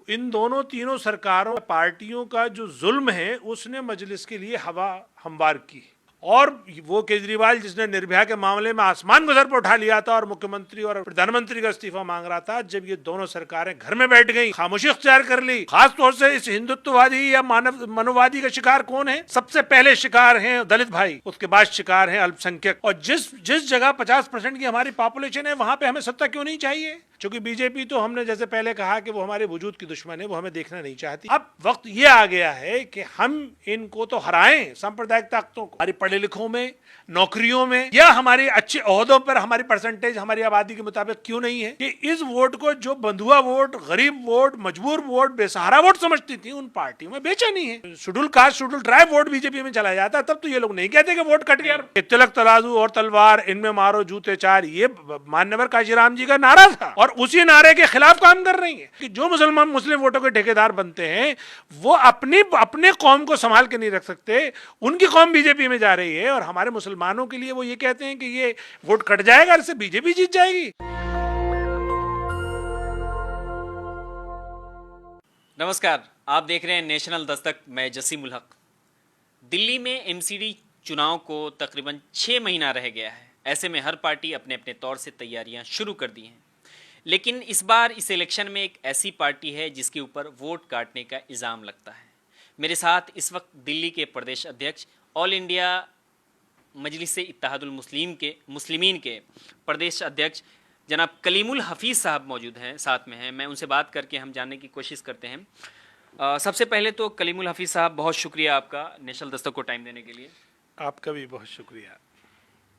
इन दोनों तीनों सरकारों पार्टियों का जो जुल्म है उसने मजलिस के लिए हवा हमवार की। और वो केजरीवाल जिसने निर्भया के मामले में आसमान को सर पर उठा लिया था और मुख्यमंत्री और प्रधानमंत्री का इस्तीफा मांग रहा था, जब ये दोनों सरकारें घर में बैठ गई, खामोशी अख्तियार कर ली। खासतौर से इस हिंदुत्ववादी या मानव मनोवादी का शिकार कौन है? सबसे पहले शिकार हैं दलित भाई, उसके बाद शिकार हैं अल्पसंख्यक। और जिस जगह 50% की हमारी पॉपुलेशन है वहां पे हमें सत्ता क्यों नहीं चाहिए? क्योंकि बीजेपी तो हमने जैसे पहले कहा कि वो हमारे वजूद की दुश्मन है, वो हमें देखना नहीं चाहती। अब वक्त ये आ गया है कि हम इनको तो हराएं, सांप्रदायिक ताकतों को, हमारे पढ़े लिखों में, नौकरियों में, या हमारे अच्छे ओहदों पर हमारी परसेंटेज हमारी आबादी के मुताबिक क्यों नहीं है? कि इस वोट को जो बंधुआ वोट, गरीब वोट, मजबूर वोट, बेसहारा वोट समझती थी, उन पार्टियों में बेचा नहीं है। Schedule caste, schedule tribe vote BJP में चला जाता, तब तो ये लोग नहीं कहते कि वोट कट गया। तिलक तराजू और तलवार, इनमें मारो जूते चार, ये मान्यवर काशीराम जी का नारा था और उसी नारे के खिलाफ काम कर रही है कि जो मुसलमान मुस्लिम वोटों के ठेकेदार बनते हैं वो अपने कौम को संभाल के नहीं रख सकते, उनकी कौम बीजेपी में जा रही है और हमारे मुसलमानों के लिए वो ये कहते हैं कि ये वोट कट जाएगा, इससे बीजेपी जीत जाएगी। नमस्कार, आप देख रहे हैं नेशनल दस्तक। मैं जसीम उल हक। दिल्ली में एमसीडी चुनाव को तकरीबन 6 महीना रह गया है। ऐसे में हर पार्टी अपने अपने तौर से तैयारियां शुरू कर दी हैं, लेकिन इस बार इस इलेक्शन में एक ऐसी पार्टी है जिसके ऊपर वोट काटने का इल्ज़ाम लगता है। मेरे साथ इस वक्त दिल्ली के प्रदेश अध्यक्ष, ऑल इंडिया मजलिस-ए-इत्तेहादुल मुस्लिमीन के प्रदेश अध्यक्ष जनाब कलीमुल हफीज़ साहब मौजूद हैं, साथ में हैं। मैं उनसे बात करके हम जानने की कोशिश करते हैं। सबसे पहले तो कलीमुल हफीज़ साहब, बहुत शुक्रिया आपका नेशनल दस्तक को टाइम देने के लिए। आपका भी बहुत शुक्रिया।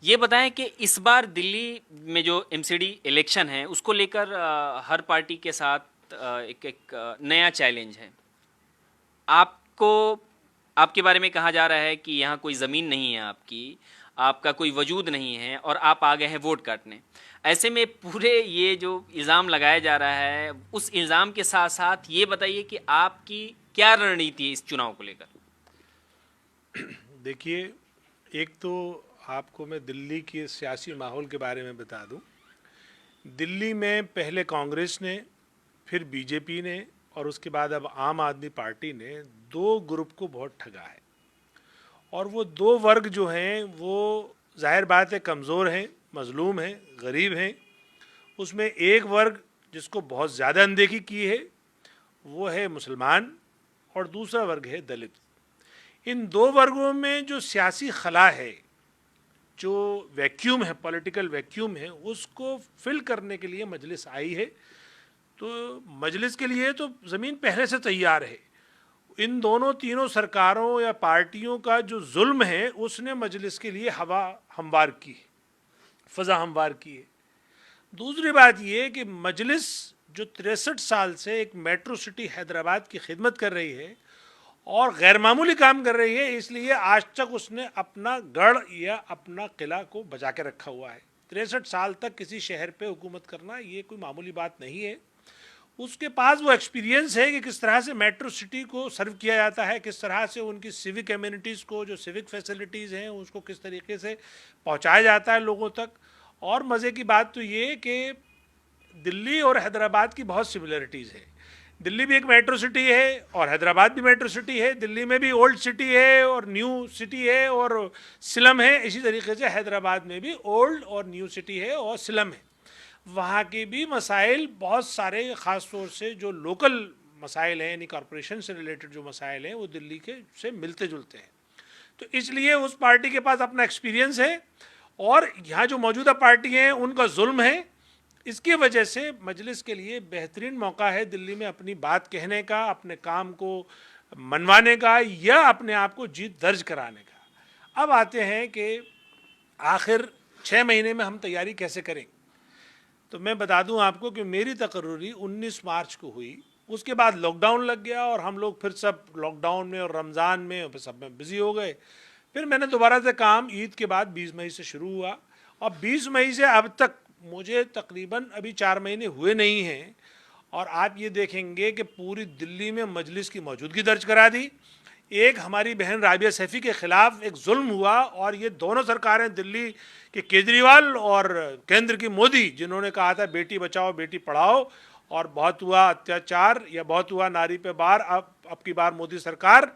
ये बताएं कि इस बार दिल्ली में जो एमसीडी इलेक्शन है उसको लेकर हर पार्टी के साथ एक नया चैलेंज है। आपके बारे में कहा जा रहा है कि यहाँ कोई ज़मीन नहीं है आपका कोई वजूद नहीं है और आप आ गए हैं वोट काटने। ऐसे में पूरे ये जो इल्ज़ाम लगाया जा रहा है, उस इल्ज़ाम के साथ साथ ये बताइए कि आपकी क्या रणनीति है इस चुनाव को लेकर? देखिए, एक तो आपको मैं दिल्ली के सियासी माहौल के बारे में बता दूं। दिल्ली में पहले कांग्रेस ने, फिर बीजेपी ने और उसके बाद अब आम आदमी पार्टी ने दो ग्रुप को बहुत ठगा है। और वो दो वर्ग जो हैं वो जाहिर बात है कमज़ोर हैं, मजलूम हैं, गरीब हैं। उसमें एक वर्ग जिसको बहुत ज़्यादा अनदेखी की है वो है मुसलमान और दूसरा वर्ग है दलित। इन दो वर्गों में जो सियासी खला है, जो वैक्यूम है, पॉलिटिकल वैक्यूम है, उसको फिल करने के लिए मजलिस आई है। तो मजलिस के लिए तो ज़मीन पहले से तैयार है। इन दोनों तीनों सरकारों या पार्टियों का जो जुल्म है उसने मजलिस के लिए हवा हमवार की, फ़ज़ा हमवार की है। दूसरी बात ये कि मजलिस जो 63 साल से एक मेट्रो सिटी हैदराबाद की खिदमत कर रही है और गैर मामूली काम कर रही है, इसलिए आज तक उसने अपना गढ़ या अपना किला को बचा के रखा हुआ है। 63 साल तक किसी शहर पे हुकूमत करना ये कोई मामूली बात नहीं है। उसके पास वो एक्सपीरियंस है कि किस तरह से मेट्रो सिटी को सर्व किया जाता है, किस तरह से उनकी सिविक एम्यूनिटीज़ को, जो सिविक फैसिलिटीज़ हैं, उसको किस तरीके से पहुंचाया जाता है लोगों तक। और मज़े की बात तो ये कि दिल्ली और हैदराबाद की बहुत सिमिलरिटीज़ है। दिल्ली भी एक मेट्रो सिटी है और हैदराबाद भी मेट्रो सिटी है। दिल्ली में भी ओल्ड सिटी है और न्यू सिटी है और स्लम है। इसी तरीके से हैदराबाद में भी ओल्ड और न्यू सिटी है और स्लम है। वहाँ के भी मसाइल बहुत सारे, ख़ास तौर से जो लोकल मसाइल हैं, यानी कॉरपोरेशन से रिलेटेड जो मसाइल हैं, वो दिल्ली के से मिलते जुलते हैं। तो इसलिए उस पार्टी के पास अपना एक्सपीरियंस है और यहाँ जो मौजूदा पार्टी हैं उनका जुल्म है। इसकी वजह से मजलिस के लिए बेहतरीन मौका है दिल्ली में अपनी बात कहने का, अपने काम को मनवाने का या अपने आप को जीत दर्ज कराने का। अब आते हैं कि आखिर 6 महीने में हम तैयारी कैसे करें। तो मैं बता दूं आपको कि मेरी तकर्री 19 मार्च को हुई। उसके बाद लॉकडाउन लग गया और हम लोग फिर सब लॉकडाउन में और रमज़ान में और सब में बिज़ी हो गए। फिर मैंने दोबारा से काम ईद के बाद 20 मई से शुरू हुआ और 20 मई से अब तक मुझे तकरीबन अभी 4 महीने हुए नहीं हैं और आप ये देखेंगे कि पूरी दिल्ली में मजलिस की मौजूदगी दर्ज करा दी। एक हमारी बहन राबिया सैफ़ी के ख़िलाफ़ एक जुल्म हुआ और ये दोनों सरकारें, दिल्ली के केजरीवाल और केंद्र की मोदी, जिन्होंने कहा था बेटी बचाओ बेटी पढ़ाओ, और बहुत हुआ अत्याचार या बहुत हुआ नारी पे बार। अब की बार मोदी सरकार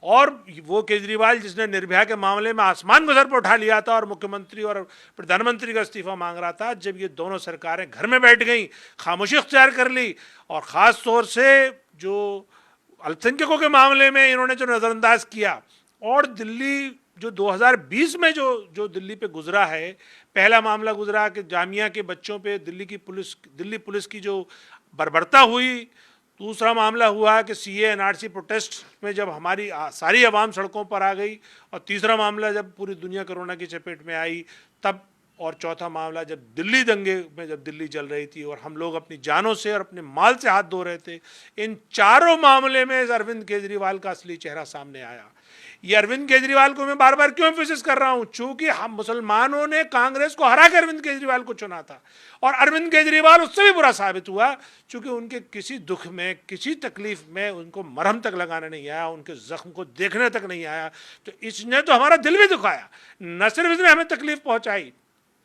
और वो केजरीवाल जिसने निर्भया के मामले में आसमान को सर पर उठा लिया था और मुख्यमंत्री और प्रधानमंत्री का इस्तीफा मांग रहा था, जब ये दोनों सरकारें घर में बैठ गई, खामोशी अख्तियार कर ली और ख़ास तौर से जो अल्पसंख्यकों के मामले में इन्होंने जो नज़रअंदाज किया, और दिल्ली जो 2020 में जो दिल्ली पे गुजरा है, पहला मामला गुजरा कि जामिया के बच्चों पे दिल्ली पुलिस की जो बर्बरता हुई, दूसरा मामला हुआ कि सीए एनआरसी प्रोटेस्ट में जब हमारी सारी आवाम सड़कों पर आ गई, और तीसरा मामला जब पूरी दुनिया कोरोना की चपेट में आई तब, और चौथा मामला जब दिल्ली दंगे में जब दिल्ली जल रही थी और हम लोग अपनी जानों से और अपने माल से हाथ धो रहे थे। इन चारों मामले में अरविंद केजरीवाल का असली चेहरा सामने आया। ये अरविंद केजरीवाल को मैं बार बार क्यों एम्फेसिस कर रहा हूं? चूंकि हम मुसलमानों ने कांग्रेस को हरा कर अरविंद केजरीवाल को चुना था, और अरविंद केजरीवाल उससे भी बुरा साबित हुआ, चूंकि उनके किसी दुख में, किसी तकलीफ में उनको मरहम तक लगाने नहीं आया, उनके जख्म को देखने तक नहीं आया। तो इसने तो हमारा दिल भी दुखाया। न सिर्फ इसने हमें तकलीफ पहुंचाई,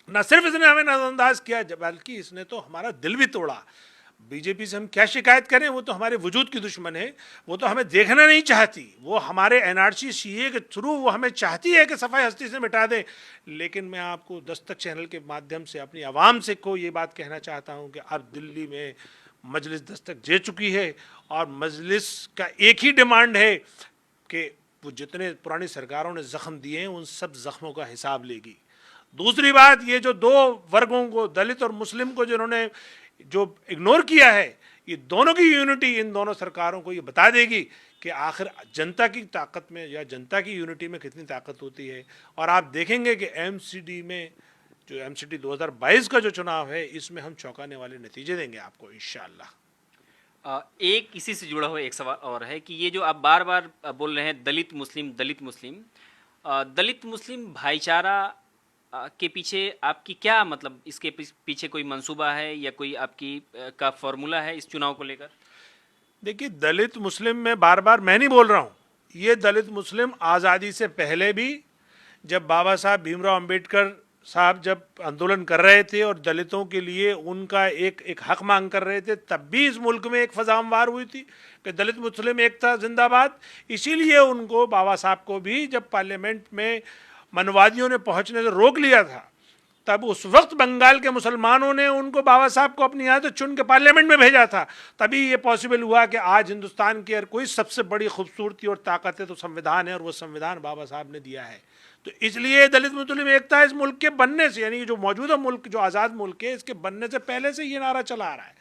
न सिर्फ इसने हमें नजरअंदाज किया, बल्कि इसने तो हमारा दिल भी तोड़ा। बीजेपी से हम क्या शिकायत करें, वो तो हमारे वजूद की दुश्मन है, वो तो हमें देखना नहीं चाहती, वो हमारे एनआरसी सीए के थ्रू वो हमें चाहती है कि सफाई हस्ती से मिटा दें। लेकिन मैं आपको दस्तक चैनल के माध्यम से अपनी आवाम से को ये बात कहना चाहता हूँ कि अब दिल्ली में मजलिस दस्तक दे चुकी है, और मजलिस का एक ही डिमांड है कि वो जितने पुरानी सरकारों ने ज़ख्म दिए हैं उन सब ज़ख्मों का हिसाब लेगी। दूसरी बात, ये जो दो वर्गों को, दलित और मुस्लिम को जिन्होंने जो इग्नोर किया है, ये दोनों की यूनिटी इन दोनों सरकारों को ये बता देगी कि आखिर जनता की ताकत में या जनता की यूनिटी में कितनी ताकत होती है। और आप देखेंगे कि एमसीडी में जो एमसीडी 2022 का जो चुनाव है, इसमें हम चौंकाने वाले नतीजे देंगे आपको इंशाअल्लाह। एक इसी से जुड़ा हुआ एक सवाल और है कि ये जो आप बार बार बोल रहे हैं दलित मुस्लिम दलित मुस्लिम, दलित मुस्लिम भाईचारा के पीछे आपकी क्या, मतलब इसके पीछे कोई मंसूबा है या कोई आपकी का फॉर्मूला है इस चुनाव को लेकर? देखिए, दलित मुस्लिम में बार बार मैं नहीं बोल रहा हूँ, ये दलित मुस्लिम आज़ादी से पहले भी, जब बाबा साहब भीमराव अंबेडकर साहब जब आंदोलन कर रहे थे और दलितों के लिए उनका एक हक मांग कर रहे थे, तब भी इस मुल्क में एक फजा हमवार हुई थी कि दलित मुस्लिम एकता जिंदाबाद। इसीलिए उनको, बाबा साहब को भी जब पार्लियामेंट में मनवादियों ने पहुंचने से रोक लिया था, तब उस वक्त बंगाल के मुसलमानों ने उनको, बाबा साहब को अपनी यहाँ से चुन के पार्लियामेंट में भेजा था। तभी ये पॉसिबल हुआ कि आज हिंदुस्तान की अगर कोई सबसे बड़ी खूबसूरती और ताकत है तो संविधान है, और वो संविधान बाबा साहब ने दिया है। तो इसलिए दलित मुस्लिम एकता इस मुल्क के बनने से, यानी जो मौजूदा मुल्क, जो आज़ाद मुल्क है, इसके बनने से पहले से ये नारा चला आ रहा है।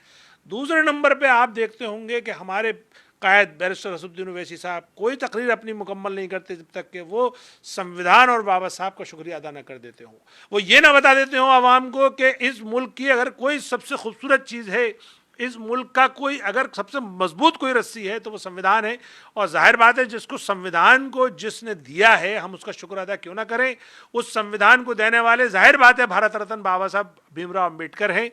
दूसरे नंबर पर आप देखते होंगे कि हमारे कायद बैरिस्टर असदुद्दीन ओवैसी साहब कोई तकरीर अपनी मुकम्मल नहीं करते जब तक कि वो संविधान और बाबा साहब का शुक्रिया अदा न कर देते हों, वो ये ना बता देते हों आवाम को कि इस मुल्क की अगर कोई सबसे खूबसूरत चीज़ है, इस मुल्क का कोई अगर सबसे मजबूत कोई रस्सी है तो वो संविधान है। और जाहिर बात है, जिसको संविधान को जिसने दिया है, हम उसका शुक्र अदा क्यों ना करें। उस संविधान को देने वाले जाहिर बात है भारत रत्न बाबा साहब भीमराव अम्बेडकर हैं।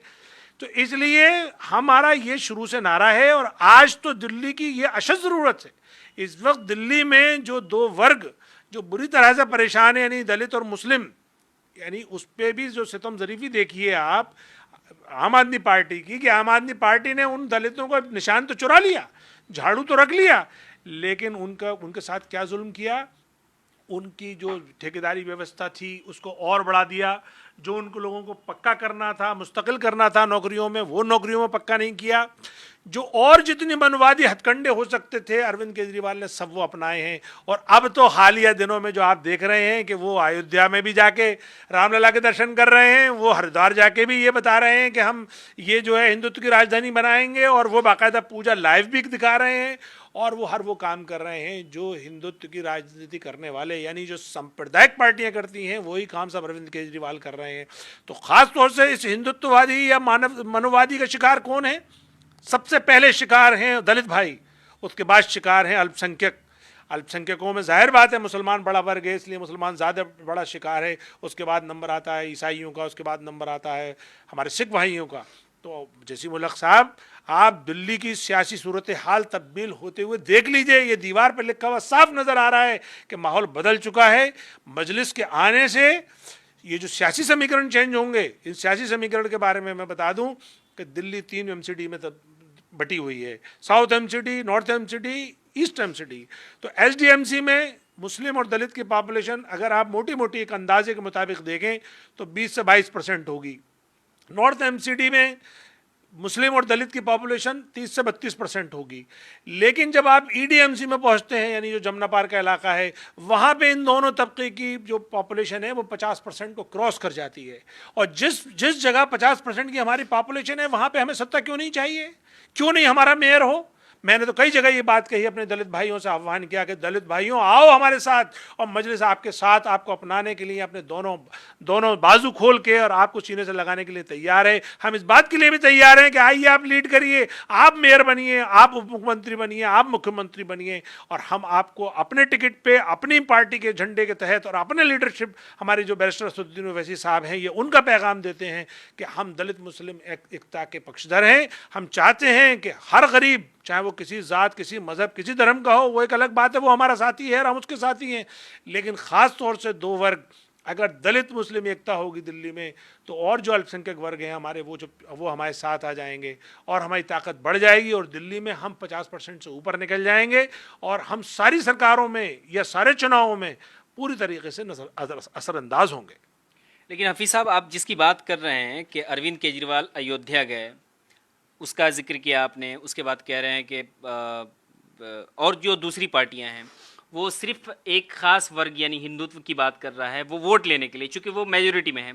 तो इसलिए हमारा ये शुरू से नारा है, और आज तो दिल्ली की ये अशद ज़रूरत है। इस वक्त दिल्ली में जो दो वर्ग जो बुरी तरह से परेशान है, यानी दलित और मुस्लिम, यानी उस पर भी जो सितम ज़रीफ़ी देखिए आप आम आदमी पार्टी की, कि आम आदमी पार्टी ने उन दलितों का निशान तो चुरा लिया, झाड़ू तो रख लिया, लेकिन उनके साथ क्या जुल्म किया, उनकी जो ठेकेदारी व्यवस्था थी उसको और बढ़ा दिया। जो उनको लोगों को पक्का करना था, मुस्तकिल करना था नौकरियों में, वो नौकरियों में पक्का नहीं किया। जो और जितने मनवादी हथकंडे हो सकते थे अरविंद केजरीवाल ने सब वो अपनाए हैं। और अब तो हालिया दिनों में जो आप देख रहे हैं कि वो अयोध्या में भी जाके रामलला के दर्शन कर रहे हैं, वो हरिद्वार जाके भी ये बता रहे हैं कि हम ये जो है हिंदुत्व की राजधानी बनाएंगे, और वो बाकायदा पूजा लाइव भी दिखा रहे हैं, और वो हर वो काम कर रहे हैं जो हिंदुत्व की राजनीति करने वाले, यानी जो सांप्रदायिक पार्टियां करती हैं, वही काम सब अरविंद केजरीवाल कर रहे हैं। तो ख़ास तौर से इस हिंदुत्ववादी या मनोवादी का शिकार कौन है? सबसे पहले शिकार हैं दलित भाई, उसके बाद शिकार हैं अल्पसंख्यक। अल्पसंख्यकों में जाहिर बात है मुसलमान बड़ा वर्ग है, इसलिए मुसलमान ज़्यादा बड़ा शिकार है। उसके बाद नंबर आता है ईसाइयों का, उसके बाद नंबर आता है हमारे सिख भाइयों का। तो जसीम उल हक साहब, आप दिल्ली की सियासी सूरत हाल तब्दील होते हुए देख लीजिए। ये दीवार पर लिखा हुआ साफ नज़र आ रहा है कि माहौल बदल चुका है। मजलिस के आने से ये जो सियासी समीकरण चेंज होंगे, इस सियासी समीकरण के बारे में मैं बता दूं कि दिल्ली 3 एमसीडी में बटी हुई है, south MCD, north MCD, east MCD. तो एसडीएमसी में मुस्लिम और दलित की पॉपुलेशन अगर आप मोटी मोटी एक अंदाजे के मुताबिक देखें तो 20 से 22% होगी। नॉर्थ एमसीडी में मुस्लिम और दलित की पॉपुलेशन 30 से 32% होगी। लेकिन जब आप ईडीएमसी में पहुंचते हैं, यानी जो जमुना पार का इलाका है, वहां पे इन दोनों तबके की जो पॉपुलेशन है वो 50% को क्रॉस कर जाती है। और जिस जिस जगह 50% की हमारी पॉपुलेशन है, वहां पे हमें सत्ता क्यों नहीं चाहिए? क्यों नहीं हमारा मेयर हो? मैंने तो कई जगह ये बात कही, अपने दलित भाइयों से आह्वान किया कि दलित भाइयों आओ हमारे साथ, और मजलिस आपके साथ, आपको अपनाने के लिए अपने दोनों बाजू खोल के और आपको सीने से लगाने के लिए तैयार है। हम इस बात के लिए भी तैयार हैं कि आइए आप लीड करिए, आप मेयर बनिए, आप उप मुख्यमंत्री बनिए, आप मुख्यमंत्री बनिए, और हम आपको अपने टिकट पे, अपनी पार्टी के झंडे के तहत और अपने लीडरशिप, हमारे जो बैरिस्टर असदुद्दीन ओवैसी साहब हैं, ये उनका पैगाम देते हैं कि हम दलित मुस्लिम एकता के पक्षधर हैं। हम चाहते हैं कि हर गरीब, चाहे वो किसी जात, किसी मजहब, किसी धर्म का हो, वो एक अलग बात है, वो हमारा साथी है और हम उसके साथी हैं, लेकिन ख़ास तौर से दो वर्ग, अगर दलित मुस्लिम एकता होगी दिल्ली में, तो और जो अल्पसंख्यक वर्ग हैं हमारे, वो हमारे साथ आ जाएंगे और हमारी ताकत बढ़ जाएगी और दिल्ली में हम 50% से ऊपर निकल जाएंगे और हम सारी सरकारों में या सारे चुनावों में पूरी तरीके से असरअंदाज होंगे। लेकिन हफीज साहब, आप जिसकी बात कर रहे हैं कि अरविंद केजरीवाल अयोध्या गए, उसका जिक्र किया आपने, उसके बाद कह रहे हैं कि और जो दूसरी पार्टियां हैं वो सिर्फ एक खास वर्ग यानी हिंदुत्व की बात कर रहा है, वो वोट लेने के लिए, चूंकि वो मेजोरिटी में है।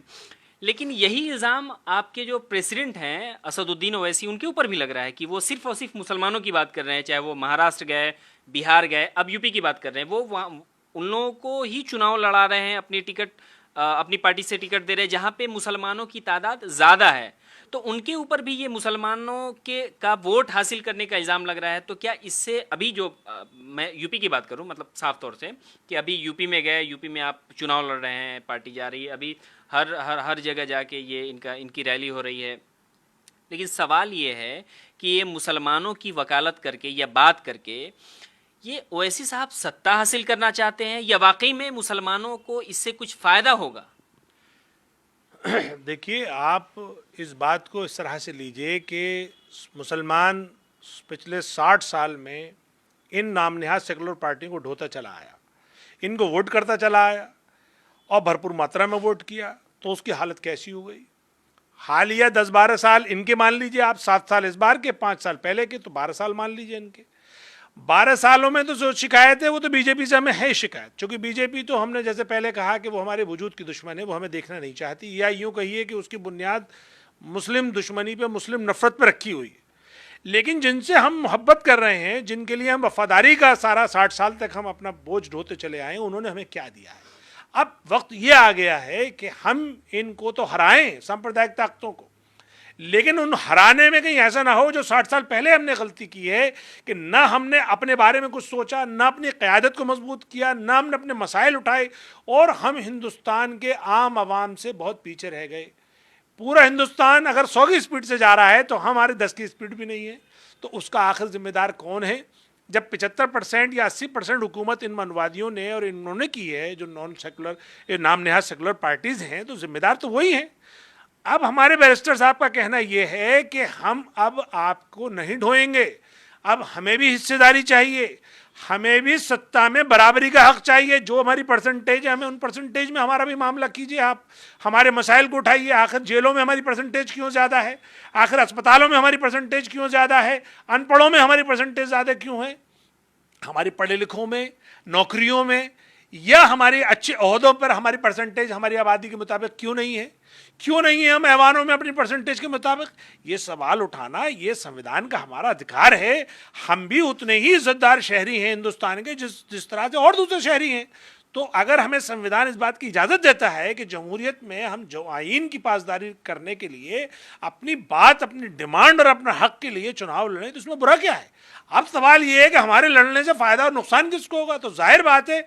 लेकिन यही इल्ज़ाम आपके जो प्रेसिडेंट हैं असदुद्दीन ओवैसी, उनके ऊपर भी लग रहा है कि वो सिर्फ और सिर्फ मुसलमानों की बात कर रहे हैं, चाहे वो महाराष्ट्र गए, बिहार गए, अब यूपी की बात कर रहे हैं, वो वहाँ उन लोगों को ही चुनाव लड़ा रहे हैं, अपनी टिकट, अपनी पार्टी से टिकट दे रहे हैं जहाँ पे मुसलमानों की तादाद ज़्यादा है। तो उनके ऊपर भी ये मुसलमानों के का वोट हासिल करने का इल्ज़ाम लग रहा है। तो क्या इससे अभी जो मैं यूपी की बात करूं, मतलब साफ तौर से कि अभी यूपी में गए, यूपी में आप चुनाव लड़ रहे हैं, पार्टी जा रही है, अभी हर हर हर जगह जाके ये इनकी रैली हो रही है, लेकिन सवाल ये है कि ये मुसलमानों की वकालत करके या बात करके ये ओवैसी साहब सत्ता हासिल करना चाहते हैं या वाकई में मुसलमानों को इससे कुछ फ़ायदा होगा? देखिए, आप इस बात को इस तरह से लीजिए कि मुसलमान पिछले 60 साल में इन नामनिहाद सेकुलर पार्टियों को ढोता चला आया, इनको वोट करता चला आया और भरपूर मात्रा में वोट किया, तो उसकी हालत कैसी हो गई। हालिया 10-12 साल इनके मान लीजिए आप, 7 साल इस बार के, 5 साल पहले के, तो 12 साल मान लीजिए इनके। 12 सालों में तो जो शिकायत है वो तो बीजेपी से हमें है शिकायत, क्योंकि बीजेपी तो हमने जैसे पहले कहा कि वो हमारे वजूद की दुश्मन है, वो हमें देखना नहीं चाहती, या यूँ कहिए कि उसकी बुनियाद मुस्लिम दुश्मनी पे, मुस्लिम नफरत पे रखी हुई है। लेकिन जिनसे हम मोहब्बत कर रहे हैं, जिनके लिए हम वफादारी का सारा 60 साल तक हम अपना बोझ ढोते चले आए, उन्होंने हमें क्या दिया है। अब वक्त ये आ गया है कि हम इनको तो हराएं, सांप्रदायिक ताकतों को, लेकिन उन हराने में कहीं ऐसा ना हो जो 60 साल पहले हमने गलती की है कि ना हमने अपने बारे में कुछ सोचा, ना अपनी क़यादत को मजबूत किया, ना हमने अपने मसाइल उठाए, और हम हिंदुस्तान के आम आवाम से बहुत पीछे रह गए। पूरा हिंदुस्तान अगर 100 की स्पीड से जा रहा है तो हमारे 10 की स्पीड भी नहीं है, तो उसका आखिर जिम्मेदार कौन है? जब 75% या 80% हुकूमत इन मनवादियों ने और इन्होंने की है, जो नॉन सेकुलर, नाम नेहाद सेकुलर पार्टीज़ हैं, तो जिम्मेदार तो वही हैं। अब हमारे बैरिस्टर साहब का कहना यह है कि हम अब आपको नहीं ढोएंगे, अब हमें भी हिस्सेदारी चाहिए, हमें भी सत्ता में बराबरी का हक चाहिए। जो हमारी परसेंटेज है, हमें उन परसेंटेज में हमारा भी मामला कीजिए, आप हमारे मसाइल को उठाइए। आखिर जेलों में हमारी परसेंटेज क्यों ज़्यादा है? आखिर अस्पतालों में हमारी परसेंटेज क्यों ज़्यादा है? अनपढ़ों में हमारी परसेंटेज ज़्यादा क्यों है? हमारी पढ़े लिखों में, नौकरियों में, या हमारे अच्छे ओहदों पर हमारी परसेंटेज हमारी आबादी के मुताबिक क्यों नहीं है? क्यों नहीं है हम ऐवानों में अपनी परसेंटेज के मुताबिक? ये सवाल उठाना ये संविधान का हमारा अधिकार है। हम भी उतने ही इज्जतदार शहरी हैं हिंदुस्तान के जिस तरह से और दूसरे शहरी हैं। तो अगर हमें संविधान इस बात की इजाज़त देता है कि जमहूरियत में हम जो आइन की पासदारी करने के लिए अपनी बात, अपनी डिमांड और अपना हक के लिए चुनाव लड़ें, तो इसमें बुरा क्या है? अब सवाल ये है कि हमारे लड़ने से फ़ायदा और नुकसान किसको होगा? तो जाहिर बात है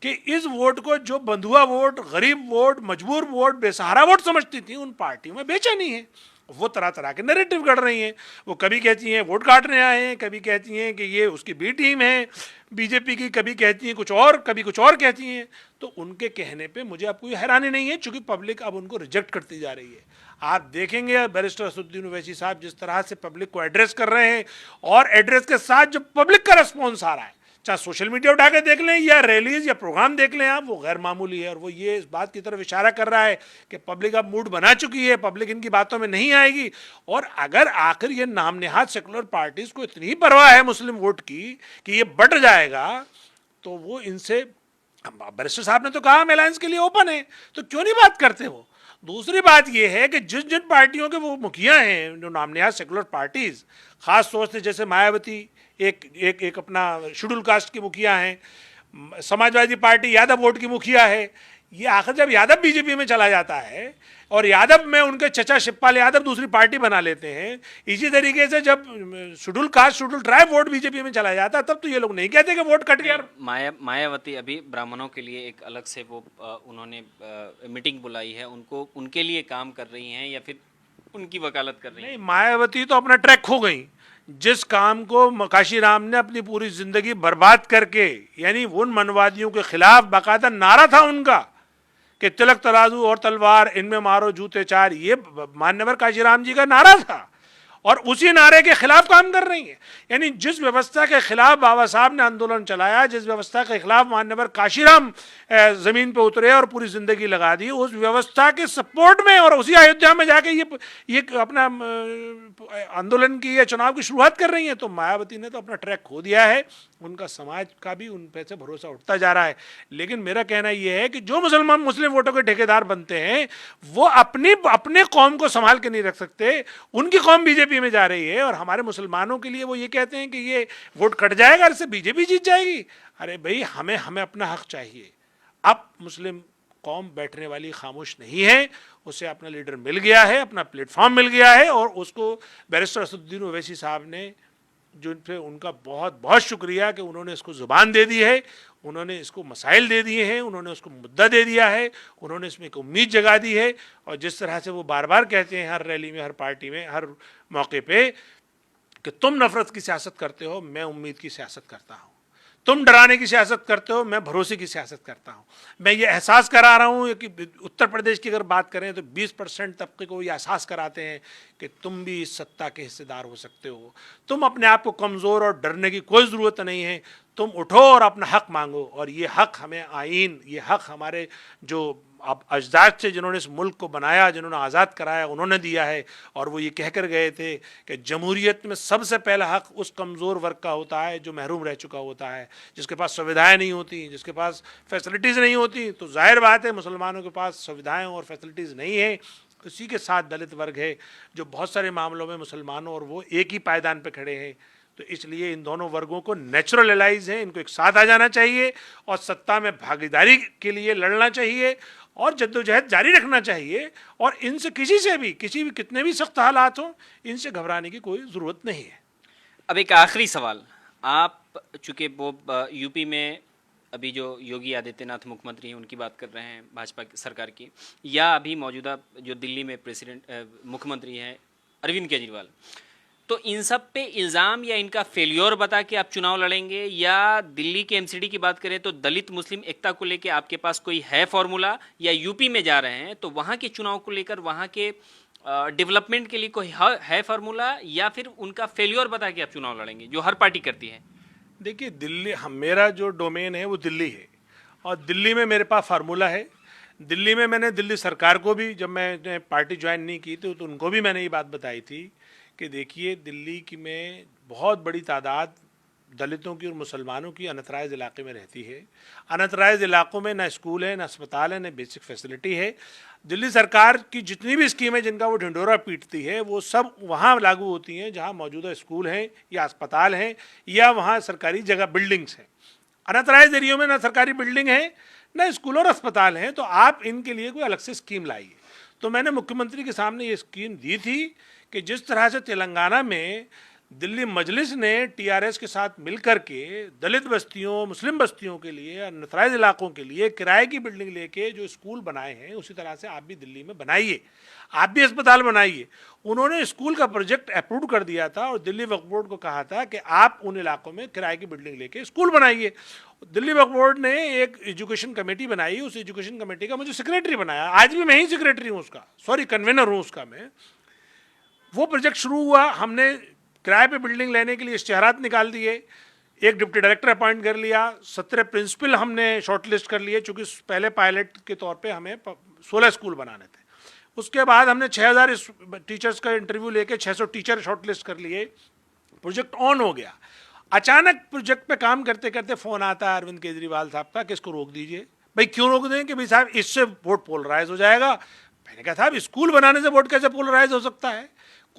कि इस वोट को जो बंधुआ वोट, गरीब वोट, मजबूर वोट, बेसहारा वोट समझती थी, उन पार्टियों में बेचैनी है। वो तरह तरह के नैरेटिव गढ़ रही हैं। वो कभी कहती हैं वोट काटने आए हैं, कभी कहती हैं कि ये उसकी बी टीम है बीजेपी की, कभी कहती हैं कुछ और, कभी कुछ और कहती हैं। तो उनके कहने पे मुझे अब कोई हैरानी नहीं है, चूंकि पब्लिक अब उनको रिजेक्ट करती जा रही है। आप देखेंगे बैरिस्टर असदुद्दीन ओवैसी साहब जिस तरह से पब्लिक को एड्रेस कर रहे हैं, और एड्रेस के साथ जो पब्लिक का रिस्पॉन्स आ रहा है, चाहे सोशल मीडिया उठा के देख लें या रैलीज या प्रोग्राम देख लें आप, वो गैर मामूली है। और वो ये इस बात की तरफ इशारा कर रहा है कि पब्लिक अब मूड बना चुकी है, पब्लिक इनकी बातों में नहीं आएगी। और अगर आखिर ये नाम नेहाद सेकुलर पार्टीज को इतनी परवाह है मुस्लिम वोट की कि ये बढ़ जाएगा, तो वो इनसे, बैरिस्टर साहब ने तो कहा हम अलायंस के लिए ओपन है, तो क्यों नहीं बात करते वो। दूसरी बात यह है कि जिन जिन पार्टियों के वो मुखिया हैं, जो नाम नेहाद सेकुलर पार्टीज, खास तौर से जैसे मायावती एक एक एक अपना शेड्यूल कास्ट की मुखिया हैं, समाजवादी पार्टी यादव वोट की मुखिया है, ये आखिर जब यादव बीजेपी में चला जाता है और यादव में उनके चचा शिवपाल यादव दूसरी पार्टी बना लेते हैं, इसी तरीके से जब schedule caste schedule tribe vote BJP में चला जाता है, तब तो ये लोग नहीं कहते कि वोट कट गया। मायावती अभी ब्राह्मणों के लिए एक अलग से वो उन्होंने मीटिंग बुलाई है, उनको उनके लिए काम कर रही हैं या फिर उनकी वकालत कर रही हैं? नहीं, मायावती तो अपना ट्रैक खो गई। जिस काम को काशीराम ने अपनी पूरी जिंदगी बर्बाद करके, यानी उन मनवादियों के खिलाफ बाकायदा नारा था उनका कि तिलक तराजू और तलवार इनमें मारो जूते चार, ये मान्यवर काशीराम जी का नारा था, और उसी नारे के खिलाफ काम कर रही हैं। यानी जिस व्यवस्था के खिलाफ बाबा साहब ने आंदोलन चलाया, जिस व्यवस्था के खिलाफ मान्यवर काशीराम जमीन पे उतरे और पूरी जिंदगी लगा दी, उस व्यवस्था के सपोर्ट में और उसी अयोध्या में जाके ये अपना आंदोलन की या चुनाव की शुरुआत कर रही हैं। तो मायावती ने तो अपना ट्रैक खो दिया है, उनका समाज का भी उन पे से भरोसा उठता जा रहा है। लेकिन मेरा कहना यह है कि जो मुसलमान मुस्लिम वोटों के ठेकेदार बनते हैं, वो अपने कौम को संभाल के नहीं रख सकते। उनकी कौम बीजेपी में जा रही है और हमारे मुसलमानों के लिए वो ये कहते हैं कि ये वोट कट जाएगा, इससे बीजेपी जीत जाएगी। अरे भाई, हमें अपना हक चाहिए। अब मुस्लिम कौम बैठने वाली खामोश नहीं है, उसे अपना लीडर मिल गया है, अपना प्लेटफॉर्म मिल गया है, और उसको बैरिस्टर असदुद्दीन ओवैसी साहब ने, जो पे उनका बहुत बहुत शुक्रिया कि उन्होंने इसको ज़ुबान दे दी है, उन्होंने इसको मसाइल दे दिए हैं, उन्होंने उसको मुद्दा दे दिया है, उन्होंने इसमें एक उम्मीद जगा दी है। और जिस तरह से वो बार बार कहते हैं हर रैली में, हर पार्टी में, हर मौके पे कि तुम नफरत की सियासत करते हो, मैं उम्मीद की सियासत करता हूँ। तुम डराने की सियासत करते हो, मैं भरोसे की सियासत करता हूँ। मैं ये एहसास करा रहा हूँ कि उत्तर प्रदेश की अगर बात करें तो 20% तबके को ये एहसास कराते हैं कि तुम भी इस सत्ता के हिस्सेदार हो सकते हो। तुम अपने आप को कमज़ोर और डरने की कोई ज़रूरत नहीं है, तुम उठो और अपना हक मांगो। और ये हक हमें आइन, ये हक हमारे जो अब अजदाद से जिन्होंने इस मुल्क को बनाया, जिन्होंने आज़ाद कराया, उन्होंने दिया है। और वो ये कह कर गए थे कि जमहूरियत में सबसे पहला हक उस कमज़ोर वर्ग का होता है जो महरूम रह चुका होता है, जिसके पास सुविधाएं नहीं होती, जिसके पास फैसिलिटीज़ नहीं होती। तो जाहिर बात है मुसलमानों के पास सुविधाएँ और फैसिलिटीज़ नहीं है। उसी के साथ दलित वर्ग है जो बहुत सारे मामलों में मुसलमानों और वो एक ही पायदान पर खड़े हैं। तो इसलिए इन दोनों वर्गों को नेचुरलाइज है, इनको एक साथ आ जाना चाहिए और सत्ता में भागीदारी के लिए लड़ना चाहिए और जद्दोजहद जारी रखना चाहिए। और इनसे किसी भी कितने भी सख्त हालात हों, इनसे घबराने की कोई ज़रूरत नहीं है। अब एक आखिरी सवाल, आप चूँकि वो यूपी में अभी जो योगी आदित्यनाथ मुख्यमंत्री हैं उनकी बात कर रहे हैं, भाजपा सरकार की, या अभी मौजूदा जो दिल्ली में मुख्यमंत्री हैं अरविंद केजरीवाल, तो इन सब पे इल्ज़ाम या इनका फेल्योर बता के आप चुनाव लड़ेंगे, या दिल्ली के एमसीडी की बात करें तो दलित मुस्लिम एकता को लेके आपके पास कोई है फॉर्मूला, या यूपी में जा रहे हैं तो वहाँ के चुनाव को लेकर वहाँ के डेवलपमेंट के लिए कोई है फार्मूला, या फिर उनका फेल्योर बता के आप चुनाव लड़ेंगे जो हर पार्टी करती है? देखिए, दिल्ली मेरा जो डोमेन है वो दिल्ली है, और दिल्ली में मेरे पास फार्मूला है। दिल्ली में मैंने दिल्ली सरकार को भी, जब मैंने पार्टी ज्वाइन नहीं की तो उनको भी मैंने ये बात बताई थी कि देखिए, दिल्ली की में बहुत बड़ी तादाद दलितों की और मुसलमानों की अनथराइज इलाके में रहती है। अनथराइज इलाकों में ना स्कूल है, ना अस्पताल है, ना बेसिक फैसिलिटी है। दिल्ली सरकार की जितनी भी स्कीमें जिनका वो ढिंढोरा पीटती है, वो सब वहाँ लागू होती हैं जहाँ मौजूदा स्कूल हैं या अस्पताल हैं या वहाँ सरकारी जगह बिल्डिंग्स हैं। अनथराइज एरियो में ना सरकारी बिल्डिंग है, ना स्कूल और अस्पताल हैं। तो आप इनके लिए कोई अलग से स्कीम लाइए। तो मैंने मुख्यमंत्री के सामने ये स्कीम दी थी कि जिस तरह से तेलंगाना में दिल्ली मजलिस ने टीआरएस के साथ मिलकर के दलित बस्तियों, मुस्लिम बस्तियों के लिए, नथराइज इलाकों के लिए किराए की बिल्डिंग लेके जो स्कूल बनाए हैं, उसी तरह से आप भी दिल्ली में बनाइए, आप भी अस्पताल बनाइए। उन्होंने स्कूल का प्रोजेक्ट अप्रूव कर दिया था और दिल्ली वक्फ बोर्ड को कहा था कि आप उन इलाकों में किराए की बिल्डिंग लेके स्कूल बनाइए। दिल्ली वक्फ बोर्ड ने एक एजुकेशन कमेटी बनाई, उस एजुकेशन कमेटी का मुझे सेक्रेटरी बनाया, आज भी मैं ही सेक्रेटरी हूँ उसका, सॉरी कन्वेनर हूँ उसका मैं। वो प्रोजेक्ट शुरू हुआ, हमने किराए पे बिल्डिंग लेने के लिए इश्तिहारात निकाल दिए, एक डिप्टी डायरेक्टर अपॉइंट कर लिया, 17 प्रिंसिपल हमने शॉर्टलिस्ट कर लिए, चूँकि पहले पायलट के तौर पे हमें 16 स्कूल बनाने थे। उसके बाद हमने 6000 टीचर्स का इंटरव्यू लेके 600 टीचर शॉर्टलिस्ट कर लिए, प्रोजेक्ट ऑन हो गया। अचानक प्रोजेक्ट पे काम करते करते फ़ोन आता है अरविंद केजरीवाल साहब का कि इसको रोक दीजिए। भाई क्यों रोक दें? कि भाई साहब इससे वोट पोलराइज हो जाएगा। मैंने कहा साहब स्कूल बनाने से वोट कैसे पोलराइज हो सकता है?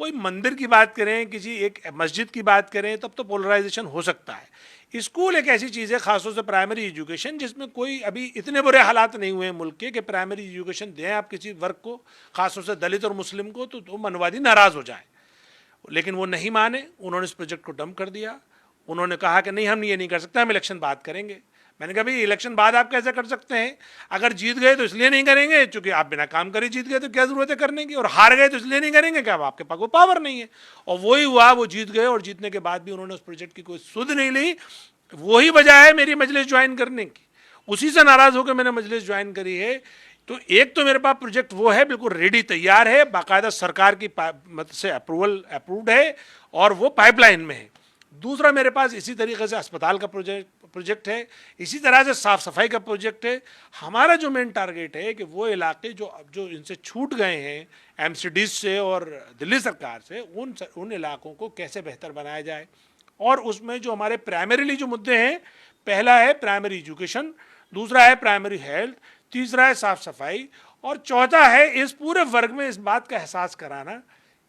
कोई मंदिर की बात करें, किसी एक मस्जिद की बात करें, तब तो पोलराइजेशन हो सकता है। स्कूल एक ऐसी चीज़ है, खासतौर से प्राइमरी एजुकेशन, जिसमें कोई अभी इतने बुरे हालात नहीं हुए हैं मुल्क के कि प्राइमरी एजुकेशन दें आप किसी वर्ग को, खासतौर से दलित और मुस्लिम को, तो मनवादी नाराज़ हो जाए। लेकिन वो नहीं माने, उन्होंने इस प्रोजेक्ट को डंप कर दिया। उन्होंने कहा कि नहीं, हम ये नहीं कर सकते, हम इलेक्शन बाद करेंगे। मैंने कहा भाई इलेक्शन बाद आप कैसे कर सकते हैं? अगर जीत गए तो इसलिए नहीं करेंगे क्योंकि आप बिना काम करे जीत गए, तो क्या जरूरत है करने की? और हार गए तो इसलिए नहीं करेंगे कि अब आपके पास वो पावर नहीं है। और वही हुआ, वो जीत गए और जीतने के बाद भी उन्होंने उस प्रोजेक्ट की कोई सुध नहीं ली। वही वजह है मेरी मजलिस ज्वाइन करने की, उसी से नाराज होकर मैंने मजलिस ज्वाइन करी है। तो एक तो मेरे पास प्रोजेक्ट वो है, बिल्कुल रेडी तैयार है, बाकायदा सरकार की मत से अप्रूव्ड है और वो पाइपलाइन में है। दूसरा मेरे पास इसी तरीके से अस्पताल का प्रोजेक्ट है, इसी तरह से साफ़ सफाई का प्रोजेक्ट है। हमारा जो मेन टारगेट है कि वो इलाके जो इनसे छूट गए हैं एमसीडीज से और दिल्ली सरकार से, उन इलाकों को कैसे बेहतर बनाया जाए। और उसमें जो हमारे प्राइमरीली जो मुद्दे हैं, पहला है प्राइमरी एजुकेशन, दूसरा है प्राइमरी हेल्थ, तीसरा है साफ़ सफाई, और चौथा है इस पूरे वर्ग में इस बात का एहसास कराना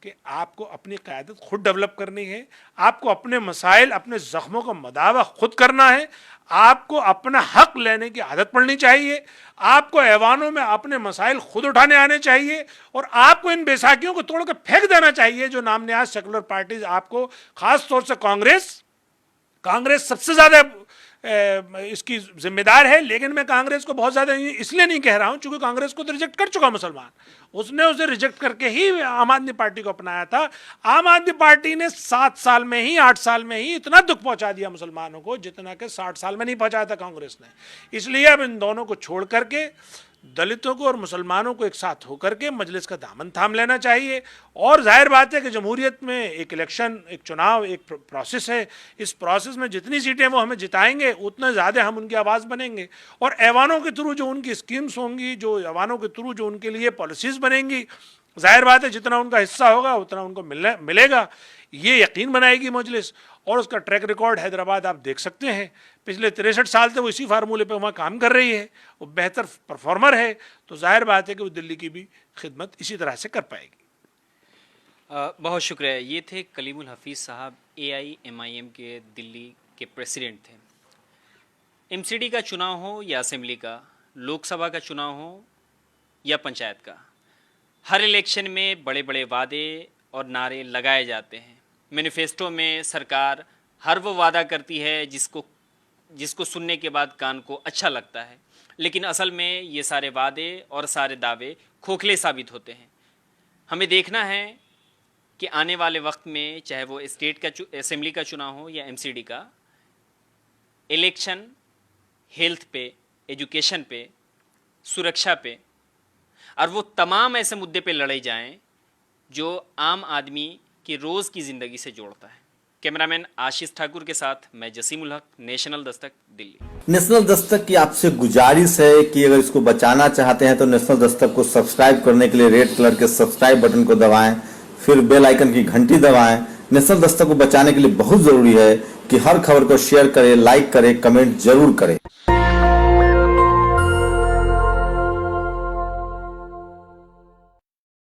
कि आपको अपनी क़यादत खुद डेवलप करनी है, आपको अपने मसाइल, अपने ज़ख्मों का मदावा खुद करना है, आपको अपना हक लेने की आदत पड़नी चाहिए, आपको ऐवानों में अपने मसाइल खुद उठाने आने चाहिए और आपको इन बेसाखियों को तोड़ कर फेंक देना चाहिए जो नामनिहाद सेकुलर पार्टीज आपको, ख़ास तौर से कांग्रेस सबसे ज़्यादा इसकी जिम्मेदार है। लेकिन मैं कांग्रेस को बहुत ज़्यादा इसलिए नहीं कह रहा हूँ क्योंकि कांग्रेस को तो रिजेक्ट कर चुका मुसलमान, उसने उसे रिजेक्ट करके ही आम आदमी पार्टी को अपनाया था। आम आदमी पार्टी ने 7 साल में ही, 8 साल में ही इतना दुख पहुंचा दिया मुसलमानों को जितना कि 60 साल में नहीं पहुंचाया था कांग्रेस ने। इसलिए अब इन दोनों को छोड़ करके दलितों को और मुसलमानों को एक साथ होकर के मजलिस का दामन थाम लेना चाहिए। और जाहिर बात है कि जमहूरियत में एक इलेक्शन, एक चुनाव, एक प्रोसेस है। इस प्रोसेस में जितनी सीटें वो हमें जिताएंगे उतना ज़्यादा हम उनकी आवाज़ बनेंगे और ऐवानों के थ्रू जो उनकी स्कीम्स होंगी, जो ऐवानों के थ्रू जो उनके लिए पॉलिसीज़ बनेंगी, जाहिर बात है जितना उनका हिस्सा होगा उतना उनको मिलेगा। ये यकीन बनाएगी मजलिस। और उसका ट्रैक रिकॉर्ड हैदराबाद आप देख सकते हैं, पिछले 63 साल से वो इसी फार्मूले पे वहाँ काम कर रही है, वो बेहतर परफॉर्मर है। तो जाहिर बात है कि वो दिल्ली की भी खिदमत इसी तरह से कर पाएगी। बहुत शुक्रिया। ये थे कलीमुल हफीज़ साहब, AIMIM के दिल्ली के प्रेसिडेंट थे। MCD का चुनाव हो या असेंबली का, लोकसभा का चुनाव हो या पंचायत का, हर इलेक्शन में बड़े बड़े वादे और नारे लगाए जाते हैं। मैनिफेस्टो में सरकार हर वो वादा करती है जिसको सुनने के बाद कान को अच्छा लगता है, लेकिन असल में ये सारे वादे और सारे दावे खोखले साबित होते हैं। हमें देखना है कि आने वाले वक्त में, चाहे वो स्टेट का असेंबली का चुनाव हो या MCD का, इलेक्शन हेल्थ पे, एजुकेशन पे, सुरक्षा पे और वो तमाम ऐसे मुद्दे पे लड़े जाएं जो आम आदमी की रोज़ की ज़िंदगी से जोड़ता है। कैमरामैन आशीष ठाकुर के साथ मैं जसीम उल हक, नेशनल दस्तक, दिल्ली। नेशनल दस्तक की आपसे गुजारिश है कि अगर इसको बचाना चाहते हैं तो नेशनल दस्तक को सब्सक्राइब करने के लिए रेड कलर के सब्सक्राइब बटन को दबाएं, फिर बेल आइकन की घंटी दबाएं। नेशनल दस्तक को बचाने के लिए बहुत जरूरी है कि हर खबर को शेयर करें, लाइक करें, कमेंट जरूर करें।